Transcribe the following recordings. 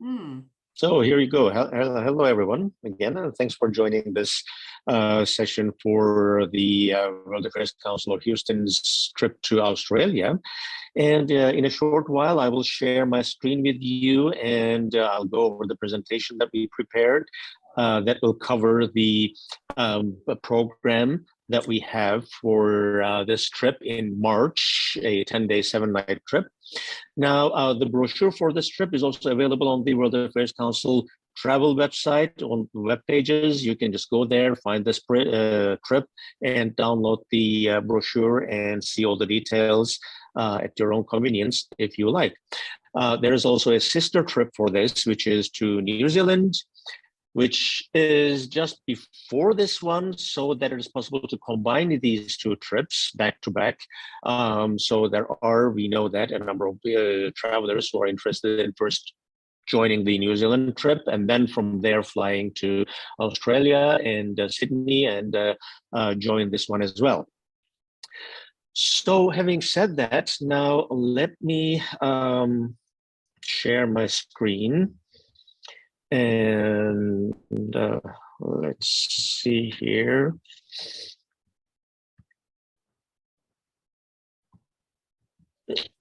Mm. So here you go. Hello, everyone, again, and thanks for joining this session for the World Affairs Council of Houston's trip to Australia. And in a short while, I will share my screen with you, and I'll go over the presentation that we prepared that will cover the program that we have for this trip in March, a 10-day, 7-night trip. Now, the brochure for this trip is also available on the World Affairs Council travel website on web pages. You can just go there, find this trip, and download the brochure and see all the details at your own convenience if you like. There is also a sister trip for this, which is to New Zealand, which is just before this one, so that it is possible to combine these two trips back to back. So there are, we know that, a number of travelers who are interested in first joining the New Zealand trip, and then from there flying to Australia and Sydney and join this one as well. So having said that, now let me share my screen. And let's see here.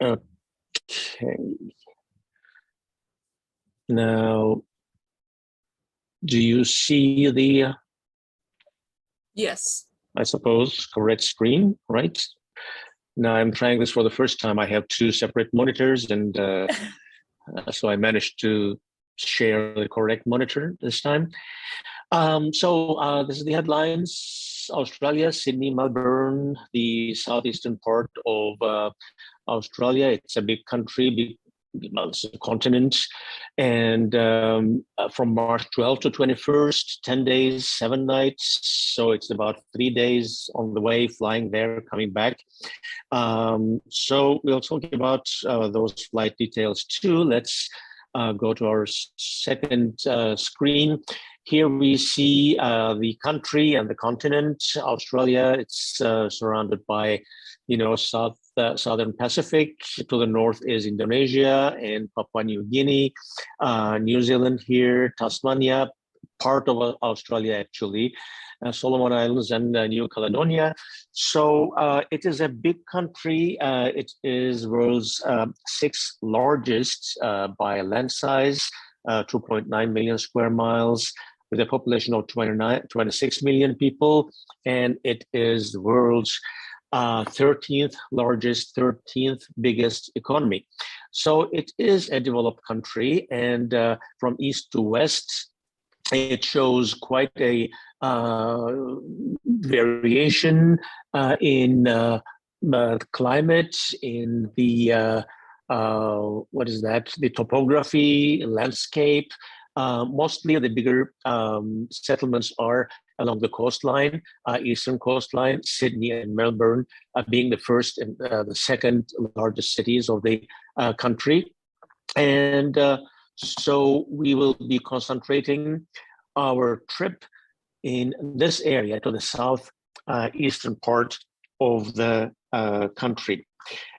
Okay. Now, do you see the, Yes. I suppose, correct screen, right? Now I'm trying this for the first time. I have two separate monitors, and so I managed to share the correct monitor this time. So this is the headlines. Australia, Sydney, Melbourne, the southeastern part of Australia. It's a big country, it's a continent. And from March 12th to 21st, 10 days, 7 nights. So it's about 3 days on the way, flying there, coming back. So we'll talk about those flight details too. Let's go to our second screen. Here we see the country and the continent. Australia, it's surrounded by, Southern Pacific. To the north is Indonesia and Papua New Guinea. New Zealand here, Tasmania, part of Australia actually, Solomon Islands and New Caledonia. So it is a big country. It is world's sixth largest by land size, 2.9 million square miles, with a population of 26 million people. And it is the world's 13th largest, 13th biggest economy. So it is a developed country, and from east to west, it shows quite a variation in climate, in the what is that? The topography, landscape. Mostly the bigger settlements are along the coastline, eastern coastline, Sydney and Melbourne being the first and the second largest cities of the country. And so we will be concentrating our trip in this area to the south eastern part of the country.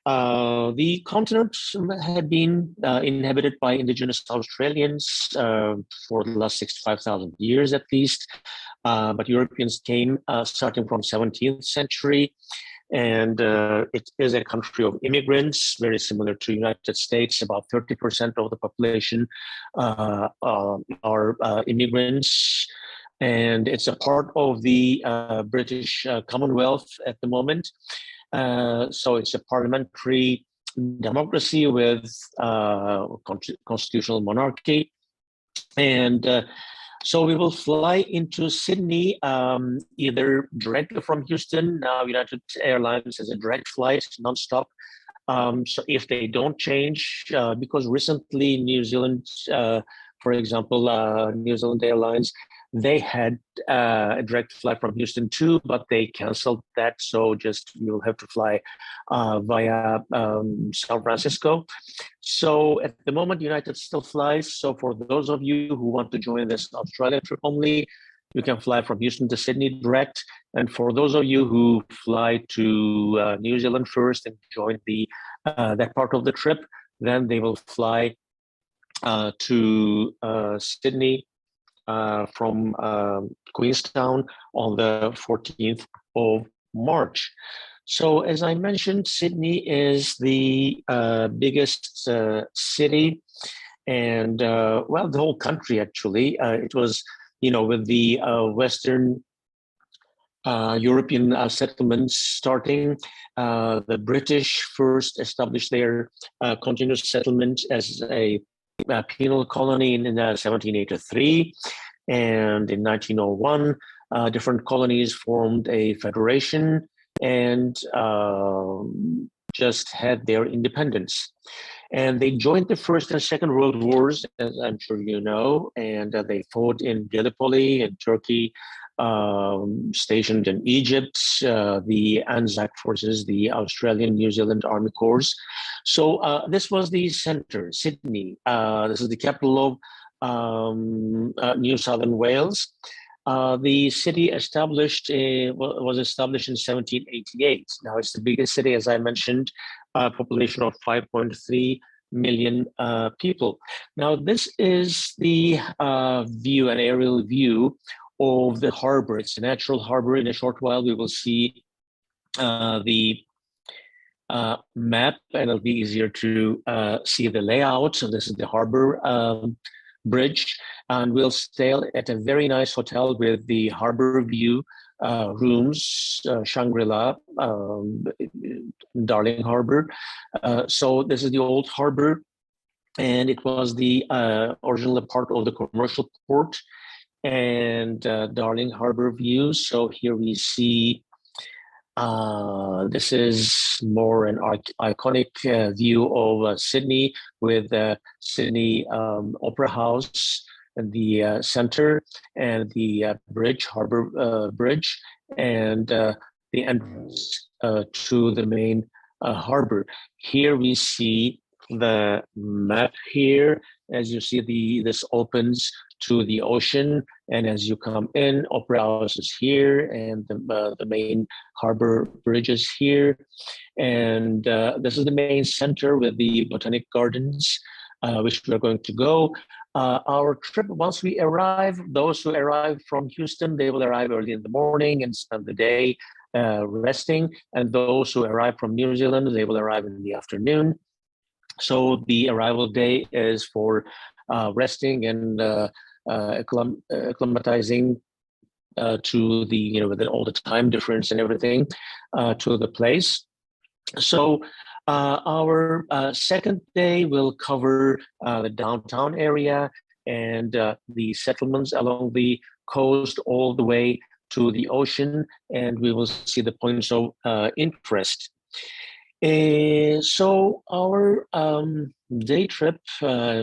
The continent had been inhabited by indigenous Australians for the last 65,000 years at least, but Europeans came starting from 17th century, and it is a country of immigrants, very similar to the United States. About 30% of the population are immigrants, and it's a part of the British Commonwealth at the moment. So it's a parliamentary democracy with constitutional monarchy. And so we will fly into Sydney either directly from Houston. Now United Airlines has a direct flight, nonstop. So if they don't change, because recently New Zealand, for example, New Zealand Airlines, they had a direct flight from Houston too, but they canceled that. So just you'll have to fly via San Francisco. So at the moment, United still flies. So for those of you who want to join this Australia trip only, you can fly from Houston to Sydney direct. And for those of you who fly to New Zealand first and join the that part of the trip, then they will fly to Sydney from Queenstown on the 14th of March. So as I mentioned, Sydney is the biggest city, and well, the whole country actually. It was, with the Western European settlements starting. The British first established their continuous settlement as a penal colony in 1783, and in 1901, different colonies formed a federation and just had their independence. And they joined the First and Second World Wars, as I'm sure you know, and they fought in Gallipoli in Turkey, stationed in Egypt, the Anzac forces, the Australian New Zealand Army Corps. So this was the center, Sydney. This is the capital of New Southern Wales. The city was established in 1788. Now it's the biggest city, as I mentioned, population of 5.3 million people. Now this is the view, an aerial view of the harbor. It's a natural harbor. In a short while, we will see the map, and it'll be easier to see the layout. So this is the harbor bridge, and we'll stay at a very nice hotel with the harbor view rooms, Shangri-La, Darling Harbor. So this is the old harbor, and it was the original part of the commercial port and Darling Harbor view. So here we see this is more an iconic view of Sydney, with Sydney Opera House in the center, and the harbor bridge, and the entrance to the main harbor. Here we see the map here. As you see, this opens to the ocean, and as you come in, Opera House is here, and the main harbor bridge is here, and this is the main center with the botanic gardens, which we are going to go. Our trip, once we arrive, those who arrive from Houston, they will arrive early in the morning and spend the day resting, and those who arrive from New Zealand, they will arrive in the afternoon. So the arrival day is for resting and acclimatizing to the, with all the time difference and everything, to the place. So our second day will cover the downtown area and the settlements along the coast all the way to the ocean, and we will see the points of interest. So our day trip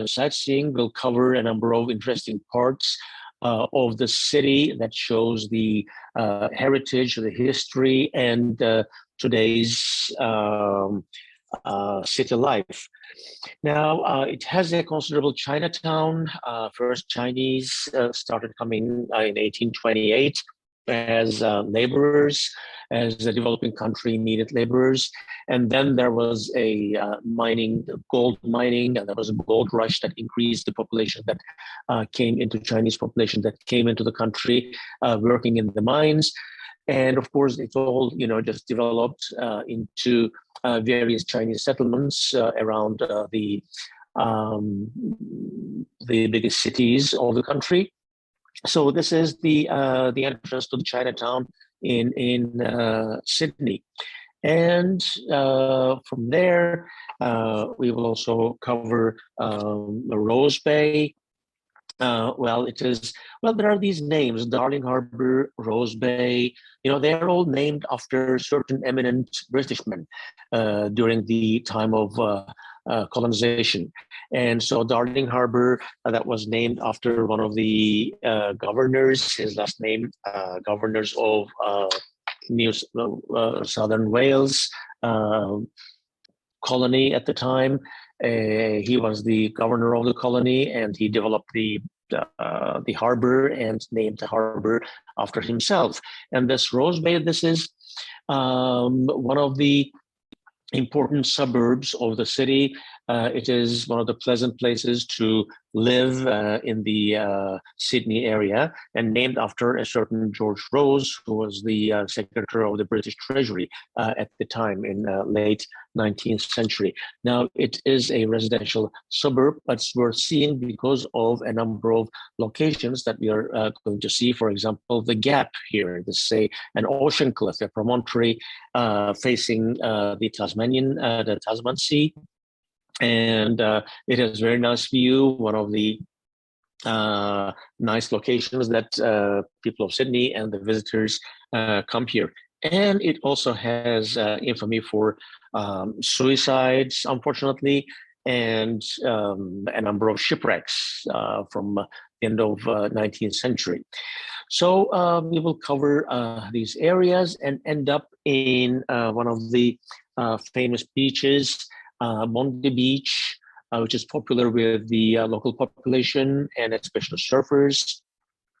sightseeing will cover a number of interesting parts of the city that shows the heritage, the history, and today's city life. Now, it has a considerable Chinatown. First Chinese started coming in 1828 as laborers, as the developing country needed laborers. And then there was a gold mining, and there was a gold rush that increased the population that came into Chinese population that came into the country working in the mines. And of course, it's all, just developed into various Chinese settlements around the biggest cities of the country. So this is the entrance to the Chinatown in Sydney, and from there we will also cover Rose Bay. There are these names: Darling Harbor, Rose Bay. They're all named after certain eminent Britishmen during the time of colonization. And so Darling Harbor, that was named after one of the governors, his last name, governors of New Southern Wales colony at the time. He was the governor of the colony, and he developed the harbor and named the harbor after himself. And this Rose Bay, this is one of the important suburbs of the city. It is one of the pleasant places to live in the Sydney area, and named after a certain George Rose, who was the Secretary of the British Treasury at the time in late 19th century. Now, it is a residential suburb, but it's worth seeing because of a number of locations that we are going to see. For example, the Gap here, this is an ocean cliff, a promontory facing the Tasman Sea, and it has very nice view. One of the nice locations that people of Sydney and the visitors come here. And it also has infamy for suicides, unfortunately, and a number of shipwrecks from the end of 19th century. So we will cover these areas and end up in one of the famous beaches, Bondi Beach, which is popular with the local population and especially surfers.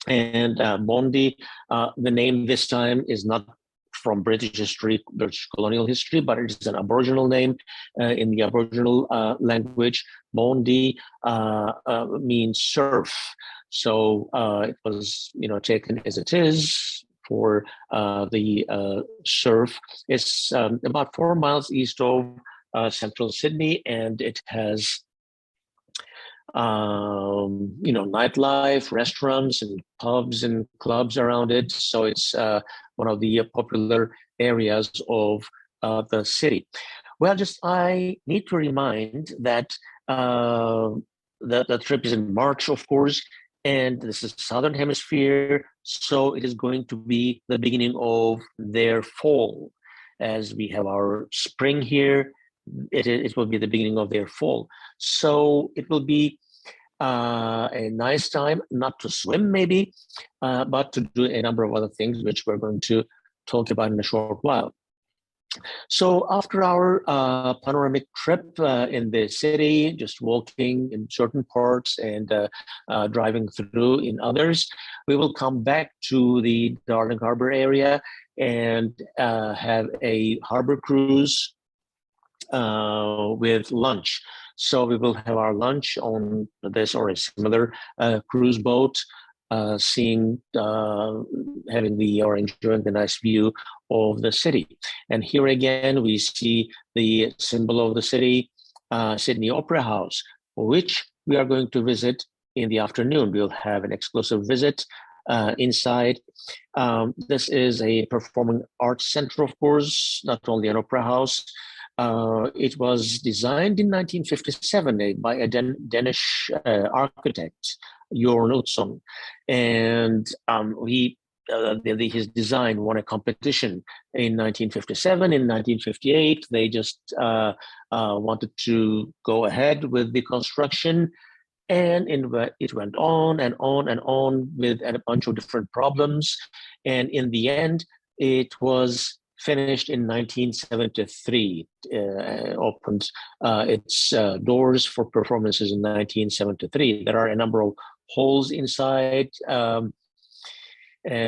And Bondi, the name this time is not from British history, British colonial history, but it is an Aboriginal name in the Aboriginal language. Bondi means surf. So it was, taken as it is for the surf. It's about 4 miles east of central Sydney, and it has nightlife, restaurants, and pubs and clubs around it. So it's one of the popular areas of the city. Well, I need to remind that the trip is in March, of course, and this is Southern Hemisphere, so it is going to be the beginning of their fall. As we have our spring here, it will be the beginning of their fall. So it will be a nice time, not to swim maybe, but to do a number of other things, which we're going to talk about in a short while. So after our panoramic trip in the city, just walking in certain parts and driving through in others, we will come back to the Darling Harbour area and have a harbor cruise with lunch. So we will have our lunch on this or a similar cruise boat, having or enjoying the nice view of the city. And here again, we see the symbol of the city, Sydney Opera House, which we are going to visit in the afternoon. We'll have an exclusive visit inside. This is a performing arts center, of course, not only an opera house. It was designed in 1957 by a Danish architect, Jorn Utzon, and his design won a competition in 1957. In 1958, they just wanted to go ahead with the construction, and it went on and on and on with a bunch of different problems, and in the end, it was finished in 1973, opened its doors for performances in 1973. There are a number of halls inside,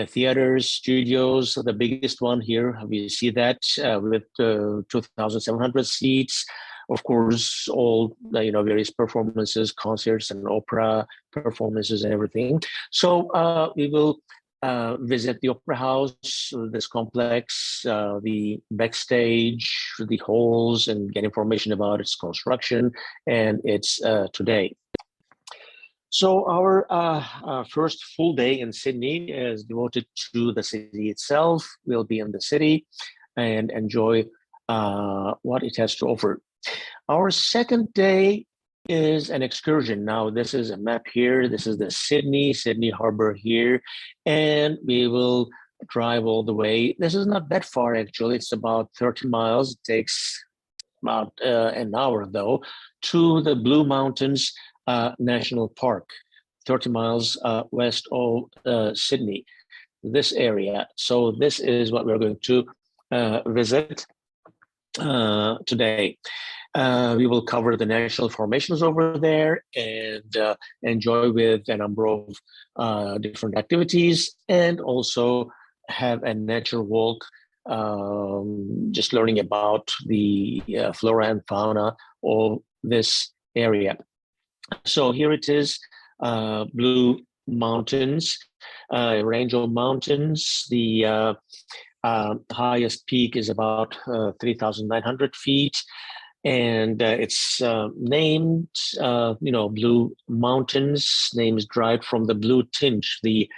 theaters, studios. The biggest one here, we see that with 2,700 seats. Of course, all various performances, concerts and opera performances and everything. So we will visit the opera house, this complex, the backstage, the halls, and get information about its construction and its today. So our first full day in Sydney is devoted to the city itself. We'll be in the city and enjoy what it has to offer. Our second day is an excursion. Now, this is a map here. This is the Sydney Harbour here, and we will drive all the way. This is not that far, actually. It's about 30 miles. It takes about an hour, though, to the Blue Mountains National Park, 30 miles west of Sydney, this area. So this is what we're going to visit today. We will cover the natural formations over there and enjoy with a number of different activities, and also have a nature walk just learning about the flora and fauna of this area. So here it is, Blue Mountains, a range of mountains. The highest peak is about 3,900 feet, and it's named, Blue Mountains. Name is derived from the blue tinge the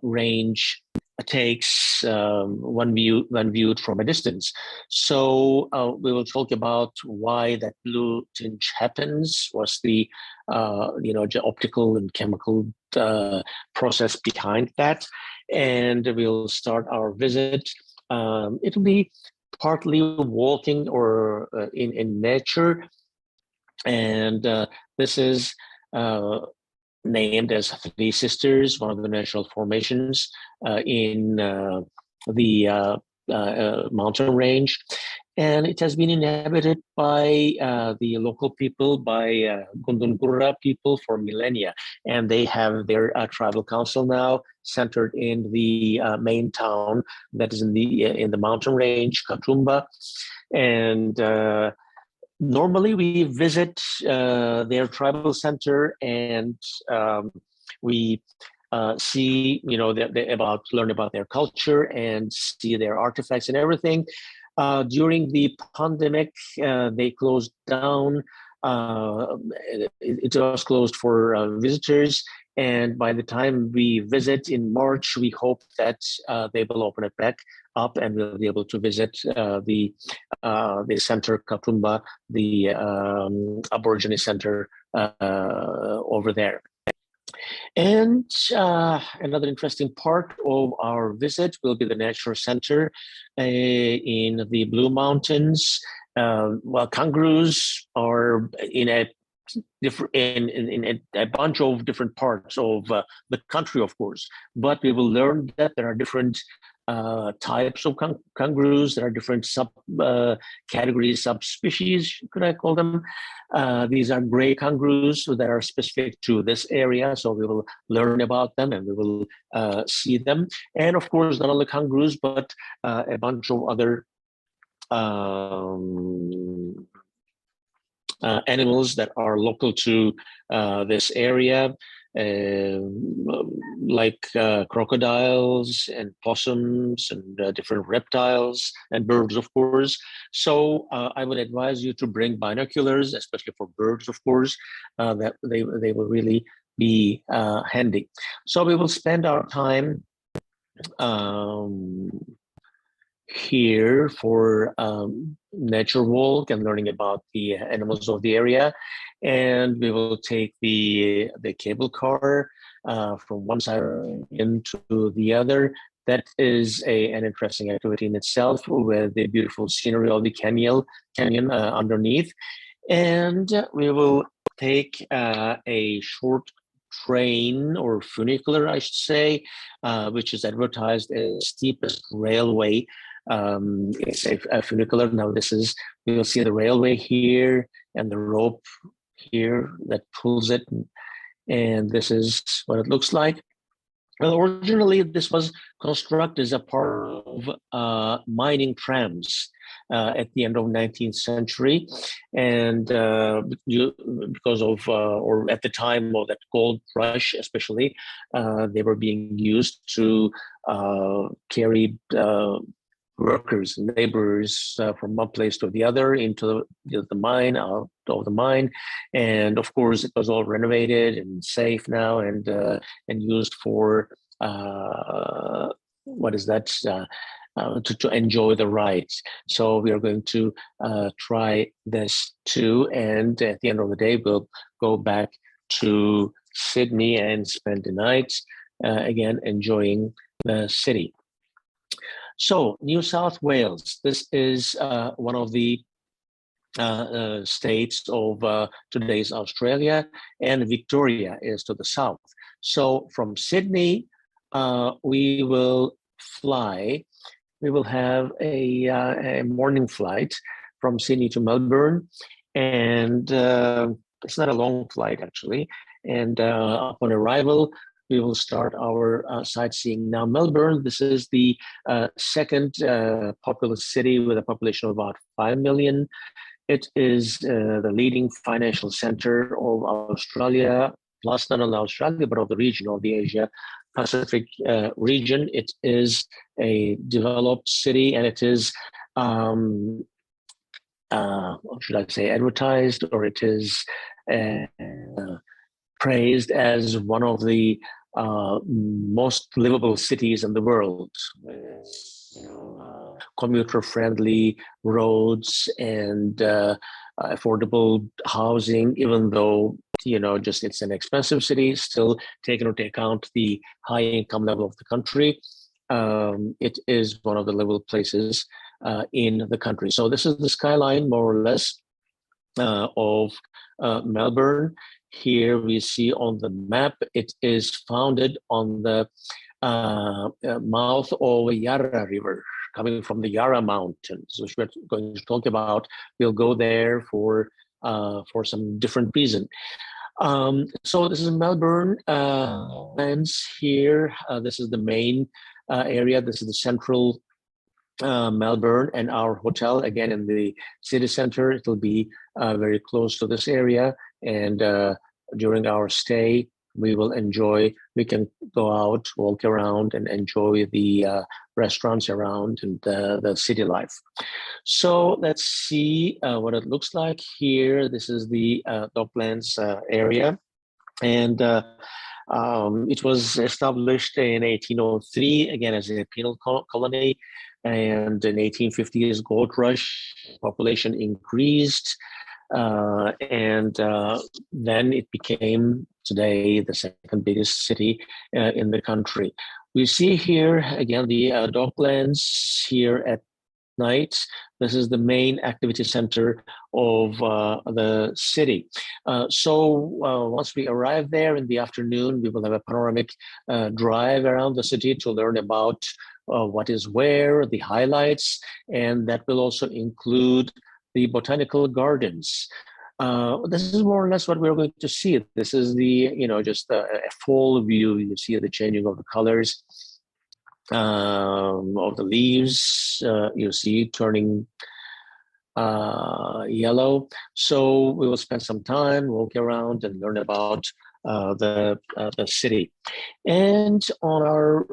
range takes when viewed from a distance. So we will talk about why that blue tinge happens. What's the optical and chemical process behind that, and we'll start our visit. It'll be partly walking or in nature, and this is named as Three Sisters, one of the natural formations in the mountain range. And it has been inhabited by the local people, by Gundungurra people for millennia. And they have their tribal council now centered in the main town that is in the mountain range, Katumba. And normally we visit their tribal center, and we see, learn about their culture and see their artifacts and everything. During the pandemic, they closed down. It was closed for visitors. And by the time we visit in March, we hope that they will open it back up, and we'll be able to visit the center, Katumba, the Aborigine center over there. And another interesting part of our visit will be the Nature Center in the Blue Mountains. Kangaroos are in a bunch of different parts of the country, of course, but we will learn that there are different types of kangaroos. There are different categories, subspecies, could I call them? These are gray kangaroos that are specific to this area, so we will learn about them and we will see them. And of course, not only kangaroos, but a bunch of other animals that are local to this area, like crocodiles and possums and different reptiles and birds, of course. So I would advise you to bring binoculars, especially for birds, of course, that they will really be handy. So we will spend our time here for nature walk and learning about the animals of the area, and we will take the cable car from one side into the other. That is an interesting activity in itself, with the beautiful scenery of the canyon underneath. And we will take a short train or funicular, I should say, which is advertised as steepest railway. It's a funicular. Now you'll see the railway here and the rope here that pulls it. And this is what it looks like. Well, originally this was constructed as a part of mining trams at the end of 19th century. And because of, or at the time of that gold rush especially, they were being used to carry workers, laborers from one place to the other into the mine, out of the mine. And of course, it was all renovated and safe now, and used for what is that? To enjoy the rides. So we are going to try this too. And at the end of the day, we'll go back to Sydney and spend the night again enjoying the city. So New South Wales, this is one of the states of today's Australia, and Victoria is to the south. So from Sydney, we will fly. We will have a morning flight from Sydney to Melbourne, and it's not a long flight actually. And upon arrival, we will start our sightseeing. Now, Melbourne, this is the second populous city with a population of about 5 million. It is the leading financial center of Australia, plus not only Australia, but of the region of the Asia Pacific region. It is a developed city, and it is, should I say, advertised, or it is praised as one of the most livable cities in the world. Commuter-friendly roads and affordable housing, even though just it's an expensive city, still taking into account the high income level of the country. It is one of the livable places in the country. So this is the skyline, more or less, of Melbourne. Here we see on the map, it is founded on the mouth of Yarra River, coming from the Yarra Mountains, which we're going to talk about. We'll go there for some different reason. So this is Melbourne lands here. This is the main area. This is the central Melbourne, and our hotel, again, in the city center. It'll be very close to this area, and during our stay, we can go out, walk around, and enjoy the restaurants around and the city life. So let's see what it looks like here. This is the Docklands area, and it was established in 1803, again, as a penal colony. And in 1850s gold rush, population increased, and then it became today the second biggest city in the country. We see here again the Docklands here at night. This is the main activity center of the city. So once we arrive there in the afternoon, we will have a panoramic drive around the city to learn about what is where, the highlights, and that will also include the botanical gardens. This is more or less what we're going to see. This is the, just a fall view. You see the changing of the colors of the leaves. You see turning yellow. So we will spend some time, walk around, and learn about the city. And on our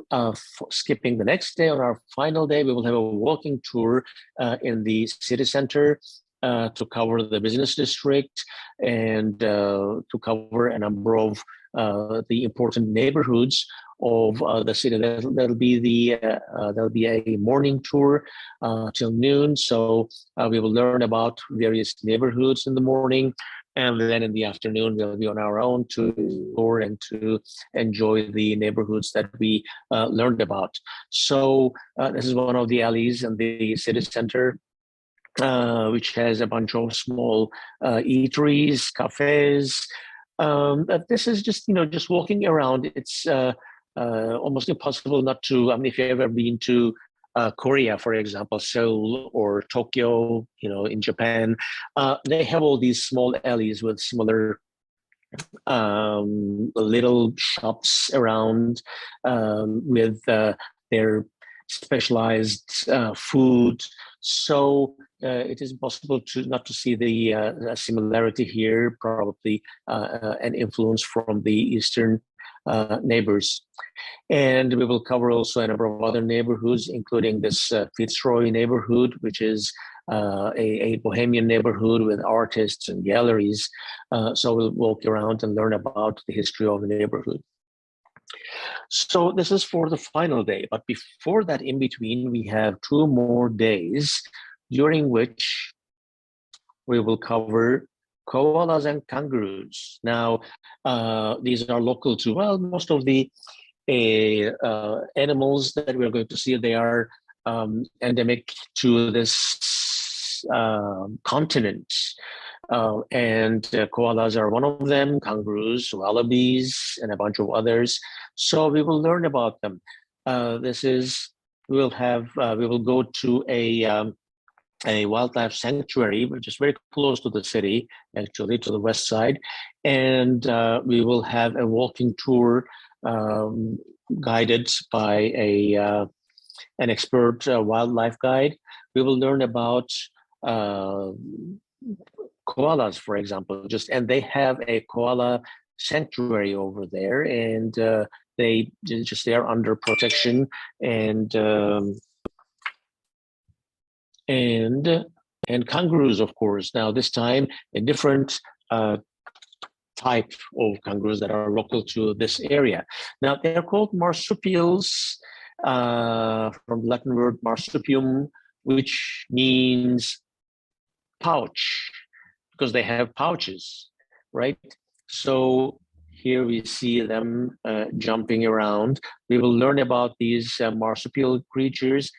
skipping the next day, on our final day, we will have a walking tour in the city center to cover the business district and to cover a number of the important neighborhoods of the city. That'll be a morning tour till noon. So we will learn about various neighborhoods in the morning. And then in the afternoon, we'll be on our own to explore and to enjoy the neighborhoods that we learned about. So this is one of the alleys in the city center, which has a bunch of small eateries, cafes. This is just walking around. It's almost impossible not to. I mean, if you've ever been to Korea, for example, Seoul or Tokyo, in Japan, they have all these small alleys with similar little shops around with their specialized food. So it is impossible not to see the similarity here, probably an influence from the Eastern neighbors. And we will cover also a number of other neighborhoods, including this Fitzroy neighborhood, which is a bohemian neighborhood with artists and galleries. So we'll walk around and learn about the history of the neighborhood. So this is for the final day. But before that, in between, we have 2 more days during which we will cover koalas and kangaroos. Now, these are local to, most of the animals that we're going to see. They are endemic to this continent. And koalas are one of them, kangaroos, wallabies, and a bunch of others. So we will learn about them. We will go to a wildlife sanctuary, which is very close to the city, actually, to the west side. And we will have a walking tour um, guided by an expert wildlife guide. We will learn about uh, koalas, for example, and they have a koala sanctuary over there, and they are under protection, and and and kangaroos, of course. Now this time a different type of kangaroos that are local to this area. Now they're called marsupials, from the Latin word marsupium, which means pouch, because they have pouches, right? So here we see them jumping around. We will learn about these marsupial creatures.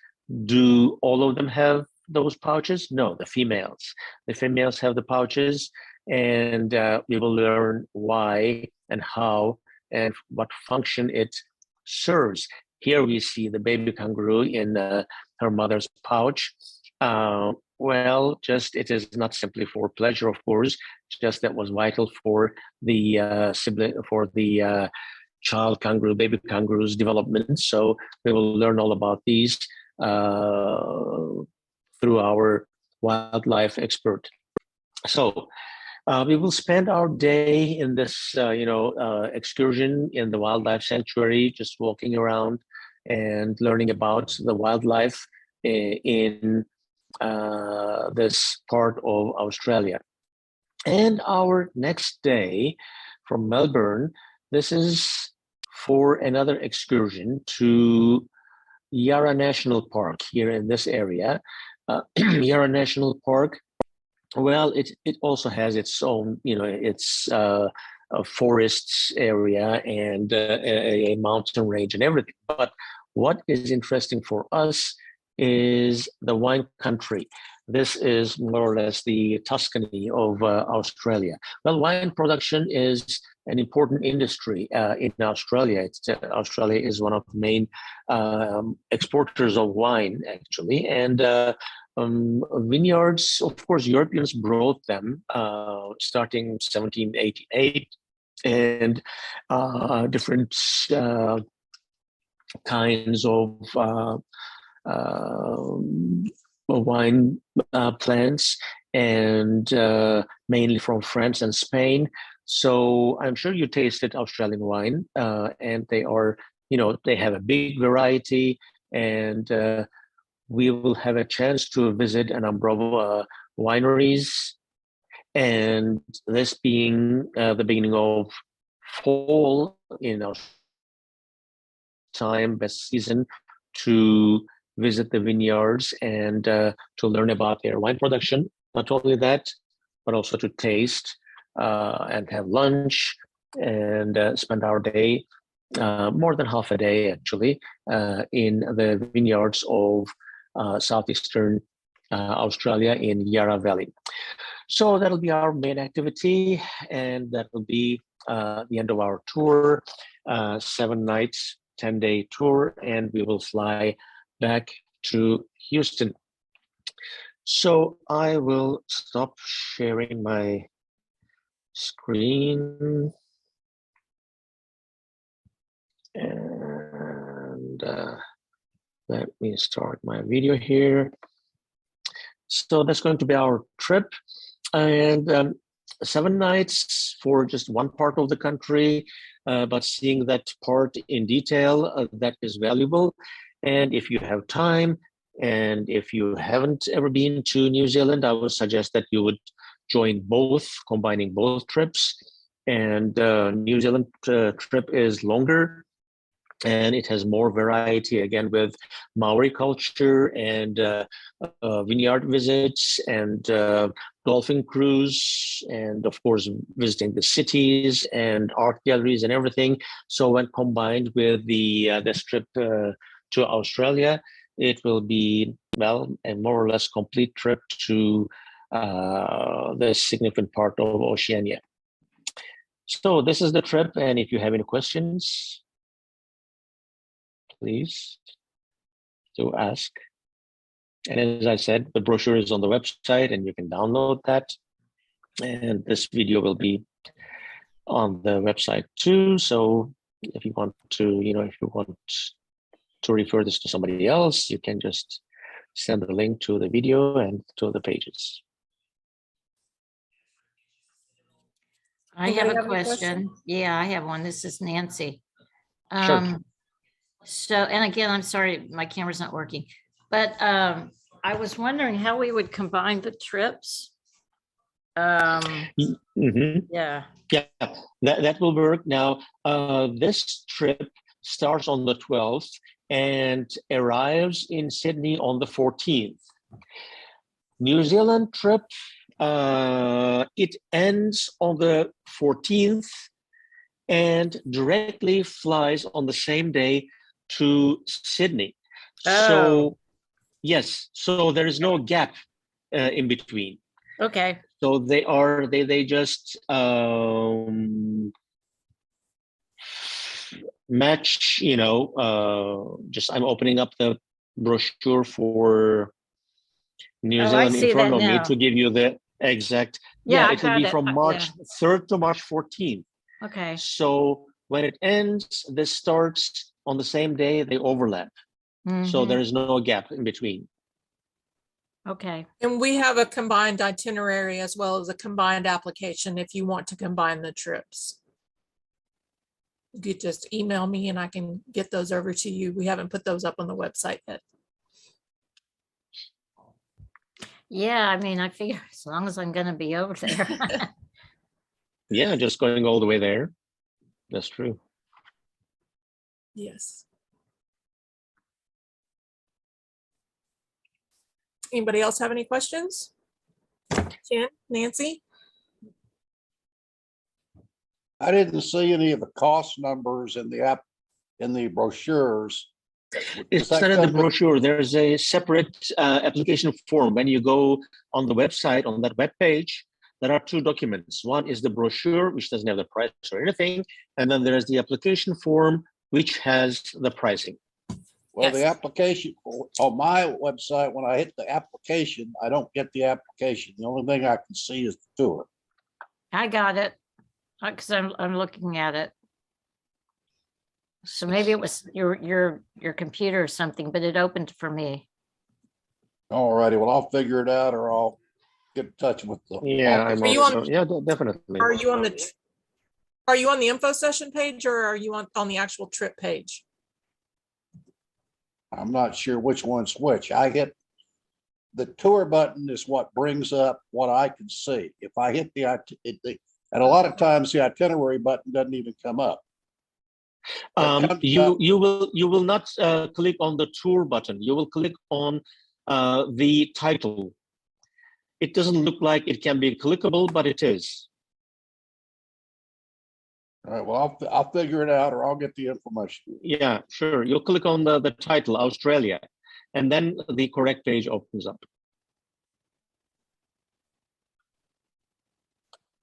Do all of them have those pouches? No, the females. The females have the pouches, and we will learn why and how and what function it serves. Here we see the baby kangaroo in her mother's pouch. Well, just it is not simply for pleasure, of course, just that was vital for the child kangaroo, baby kangaroo's development. So we will learn all about these through our wildlife expert. So we will spend our day in this, excursion in the wildlife sanctuary, just walking around and learning about the wildlife in this part of Australia. And our next day from Melbourne, this is for another excursion to Yarra National Park here in this area. Yarra National Park, well, it also has its own, its a forests area and a mountain range and everything. But what is interesting for us is the wine country. This is more or less the Tuscany of Australia. Well, wine production is an important industry in Australia. Australia is one of the main exporters of wine, actually. And vineyards, of course, Europeans brought them starting 1788, and different kinds of wine plants, and mainly from France and Spain. So I'm sure you tasted Australian wine, and they are, they have a big variety, and we will have a chance to visit a number of wineries, and this being the beginning of fall in our time, best season to visit the vineyards and to learn about their wine production. Not only that, but also to taste and have lunch and spend our day, more than half a day actually, in the vineyards of southeastern Australia in Yarra Valley. So that'll be our main activity, and that will be the end of our tour, 7 nights, 10-day tour, and we will fly back to Houston. So I will stop sharing my screen, and let me start my video here. So that's going to be our trip, and 7 nights for just one part of the country, but seeing that part in detail, that is valuable. And if you have time, and if you haven't ever been to New Zealand, I would suggest that you would join both, combining both trips. And New Zealand trip is longer, and it has more variety, again, with Maori culture and vineyard visits and dolphin cruise, and of course visiting the cities and art galleries and everything. So when combined with the this trip to Australia, it will be, well, a more or less complete trip to the significant part of Oceania. So this is the trip, and if you have any questions, please do ask. And as I said, the brochure is on the website and you can download that. And this video will be on the website too. So if you want to, if you want to refer this to somebody else, you can just send the link to the video and to the pages. I have Anybody a have any question. questions? Yeah, I have one. This is Nancy. Sure. So, and again, I'm sorry, my camera's not working, but I was wondering how we would combine the trips. Mhm. Yeah. Yeah, that will work. Now, this trip starts on the 12th and arrives in Sydney on the 14th. New Zealand trip, it ends on the 14th and directly flies on the same day to Sydney. So, yes, so there is no gap in between. Okay. So they just match, just I'm opening up the brochure for New I Zealand see in front that of me now. to give you the exact. Yeah, I it will got be it. from March 3rd to March 14th. Okay. So when it ends, this starts on the same day, they overlap. So Mhm. there is no gap in between. Okay. And we have a combined itinerary as well as a combined application if you want to combine the trips. You could just email me and I can get those over to you. We haven't put those up on the website yet. Yeah, I mean, I figure as long as I'm gonna be over there. Yeah, just going all the way there. That's true. Yes. Anybody else have any questions? Jen, Nancy? I didn't see any of the cost numbers in the brochures. It's not in the brochure. There's a separate application form. When you go on the website, on that web page, there are two documents. One is the brochure, which doesn't have the price or anything. And then there's the application form, which has the pricing. Well, the Yes. application on my website, when I hit the application, I don't get the application. The only thing I can see is the tour. I got it. Because I'm looking at it. So maybe it was your computer or something, but it opened for me. All righty, well, I'll figure it out or I'll get in touch with the. Yeah, I'm Are you also, on- yeah, definitely. Are you on the info session page or are you on the actual trip page? I'm not sure which one's which. I hit the tour button is what brings up what I can see. If I hit and a lot of times the itinerary button doesn't even come up. You will not click on the tour button. You will click on the title. It doesn't look like it can be clickable, but it is. All right, well, I'll figure it out or I'll get the information. Yeah, sure. You'll click on the title, Australia, and then the correct page opens up.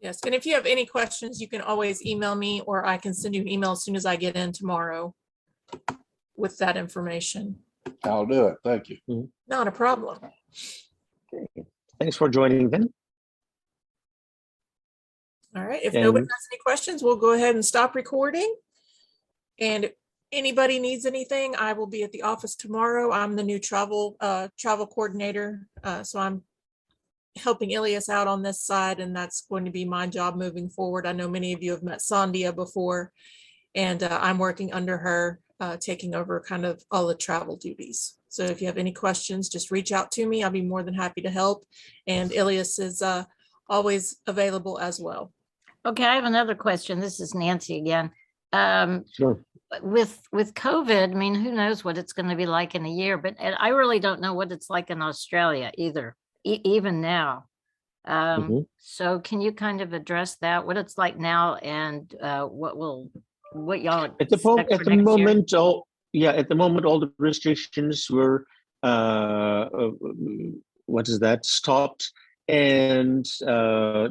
Yes, and if you have any questions, you can always email me or I can send you an email as soon as I get in tomorrow with that information. I'll do it. Thank you. Not a problem. Okay. Thanks for joining then. All right, if nobody has any questions, we'll go ahead and stop recording. And if anybody needs anything, I will be at the office tomorrow. I'm the new travel coordinator. So I'm helping Ilias out on this side, and that's going to be my job moving forward. I know many of you have met Sandia before, and I'm working under her, taking over kind of all the travel duties. So if you have any questions, just reach out to me. I'll be more than happy to help. And Ilias is always available as well. Okay, I have another question. This is Nancy again. Sure. With COVID, I mean, who knows what it's going to be like in a year, but I really don't know what it's like in Australia either, even now. So can you kind of address that, what it's like now and what y'all At the moment, all the restrictions were stopped, and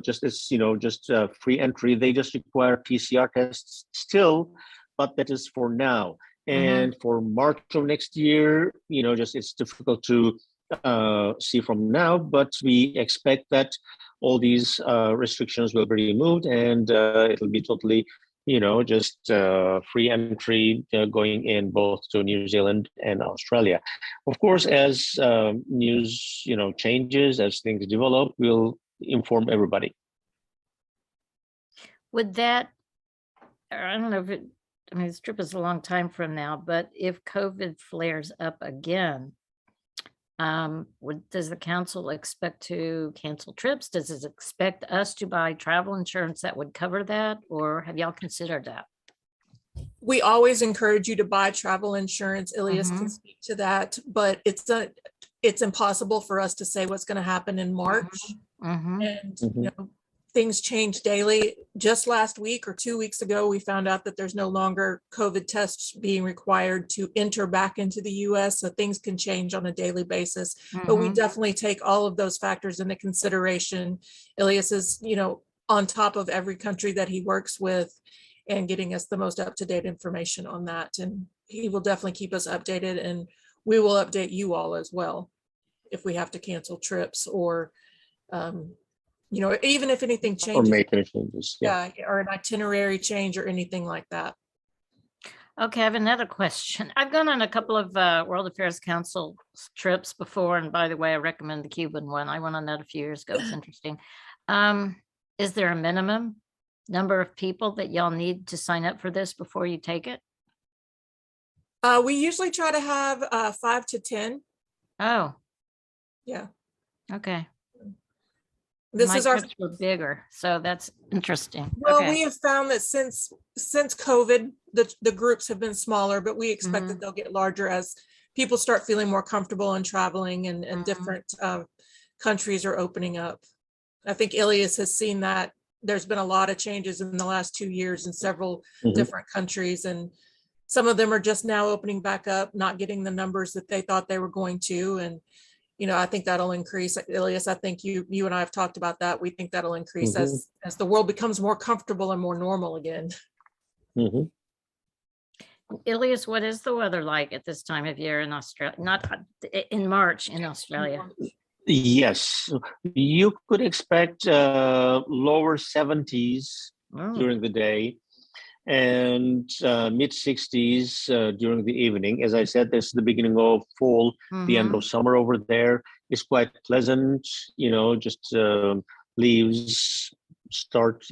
just free entry. They just require PCR tests still, but that is for now. And for March of next year, it's difficult to see from now, but we expect that all these restrictions will be removed and it'll be totally just free entry going in both to New Zealand and Australia. Of course, as news, changes, as things develop, we'll inform everybody. Would that, or I don't know if it, I mean, this trip is a long time from now, but if COVID flares up again, does the council expect to cancel trips? Does it expect us to buy travel insurance that would cover that? Or have y'all considered that? We always encourage you to buy travel insurance. Ilias can Mhm. speak to that, but it's impossible for us to say what's going to happen in March. Mhm. And Mhm. things change daily. Just last week or 2 weeks ago, we found out that there's no longer COVID tests being required to enter back into the US. So things can change on a daily basis, but we Mhm. definitely take all of those factors into consideration. Ilias is, on top of every country that he works with and getting us the most up-to-date information on that. And he will definitely keep us updated, and we will update you all as well if we have to cancel trips or, even if anything Or changes, make any changes. Yeah. or an itinerary change or anything like that. Okay, I have another question. I've gone on a couple of World Affairs Council trips before, and by the way, I recommend the Cuban one. I went on that a few years ago. It's interesting. Is there a minimum number of people that y'all need to sign up for this before you take it? We usually try to have 5 to 10. Oh, Yeah, okay. this My is our, trips were bigger, so that's interesting. well, Okay. we have found that since COVID, the groups have been smaller, but we expect that Mhm. they'll get larger as people start feeling more comfortable in traveling and Mhm. different countries are opening up. I think Ilias has seen that there's been a lot of changes in the last 2 years in several Mhm. different countries, and some of them are just now opening back up, not getting the numbers that they thought they were going to. And, I think that'll increase. Ilias, I think you and I have talked about that. We think that'll increase Mhm. as the world becomes more comfortable and more normal again. Mhm. Ilias, what is the weather like at this time of year in Australia? Not in March in Australia. Yes, you could expect lower 70s Oh. during the day and mid 60s during the evening. As I said, this is the beginning of fall, the end Mhm. of summer over there. It's quite pleasant, just leaves start,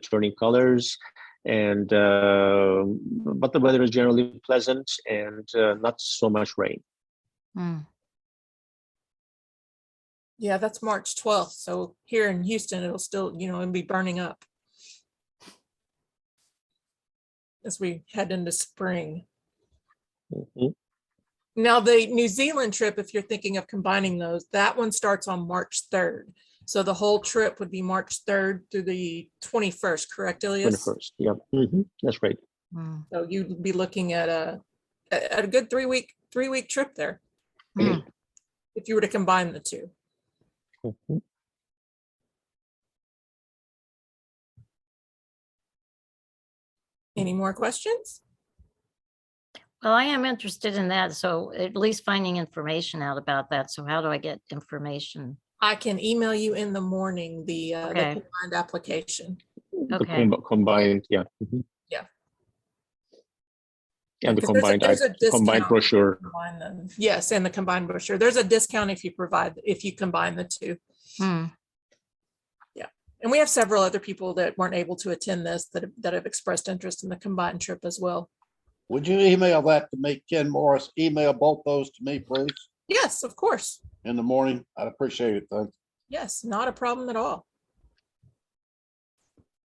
turning colors. And but the weather is generally pleasant and not so much rain. Mm. Yeah, that's March 12th. So here in Houston, it'll still, it'll be burning up as we head into spring. Mhm. Now, the New Zealand trip, if you're thinking of combining those, that one starts on March 3rd. So the whole trip would be March 3rd through the 21st, correct, Ilias? 21st. Yeah, that's right. Mm. So you'd be looking at a good three-week trip there Mm. if you were to combine the two. Mhm. Any more questions? Well, I am interested in that. So at least finding information out about that. So how do I get information? I can email you in the morning the Okay. combined application. The Okay. combined, yeah. Yeah. And the Because there's a combined discount. brochure. Combine them. Yes, and the combined brochure. There's a discount if you combine the two. Mm. And we have several other people that weren't able to attend this that have expressed interest in the combined trip as well. Would you email that to me, Ken Morris? Email both those to me, please, Yes, of course. in the morning. I'd appreciate it. Thanks. Yes, not a problem at all.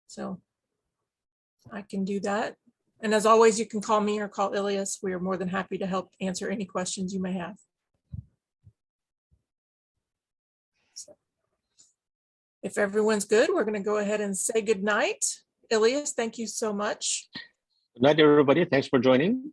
So I can do that. And as always, you can call me or call Ilias. We are more than happy to help answer any questions you may have. So if everyone's good, we're going to go ahead and say good night. Ilias, thank you so much. Good night, everybody. Thanks for joining.